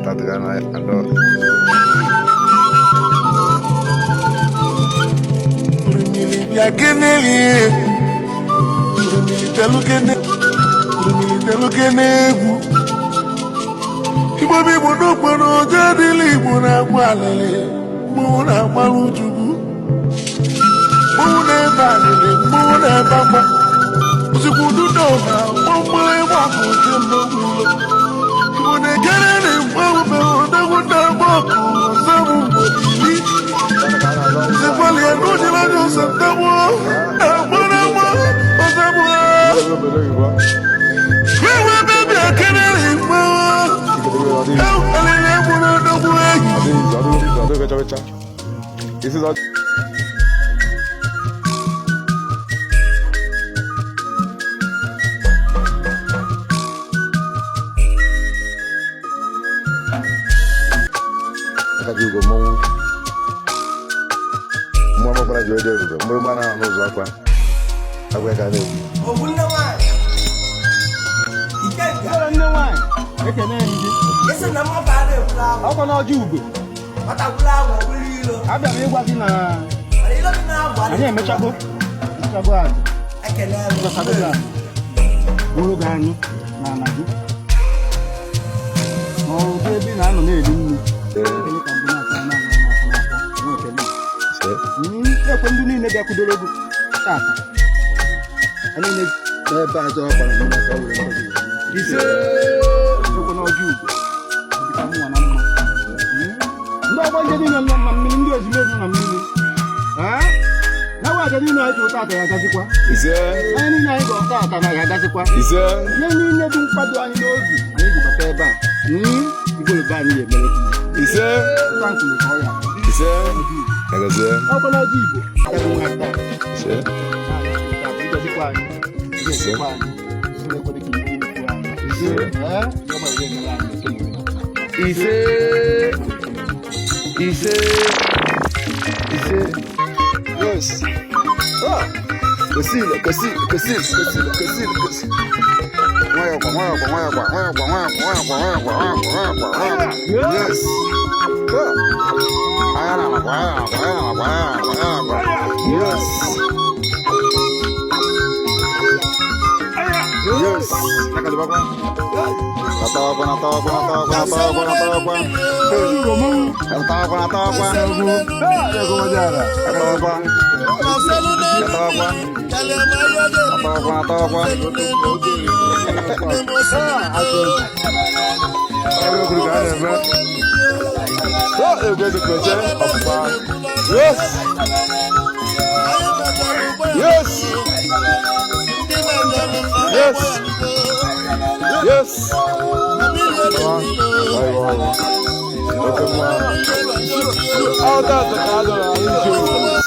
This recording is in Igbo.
Tatgana ando. Ya keneli, telu kenebu. Ibo bi mo do pono jadi li mo na kwalele, mo na malujugu. Mo na balele, mo na bamba. Usikudu do na, mo e wa ko jembo wilo. Ibo ne keneli, mo be o da ko da mo ko sabu mo li. Se fali anu di la jo santamo. This is all. Mama para jogar jogo, meu mana no zoa agora cadê? O bunda mai. Ikenga. Ọ̀rọ̀ nne nwanyị ekene ndị Ese na mo ba de flower. ọkwa n'ọjọ ugbo Mata flower wiri ilo. abịa m ịgwa gị na Ari lo na agwa. anyị emechago aja Ekele. ụzọsago gị aja bụrụ gị anyị na ala gị n'ọrụ gị ebe ị na-anọ na-eri nri ekele ka mbụ na-ata na nwe ekele ekwe ndị niile bịakwudoro gị tata a niile n'ebe azọ ọkpara mmiri ka ọ were ngọzi ise ekwe n'ọjọ ugbo dịka mụnwa na mma ndị ọgbọ ndị niile nọ na mmiri ndị ezumezu na mmiri na waja niile anyị ji ụta ata ya agazikwa anyị niile anyị ga-ọta ata na ya agazikwa ihe niile dị mkpado anyị n'obi anyị ji bata ebe a igolobe anyị ga-emere ụta nkwuru ka ọ ya ọkwa n'ọjọ igbo agaghị nwa taa ịgazikwa anyị ịgazikwa anyị ekwere ka ihe ikwu anyị ọma ihe mere anyị Ise. Yes. Ah. Cosile. Yes. Yes. Nakali baba. Natawa. Yes. Oh, that's a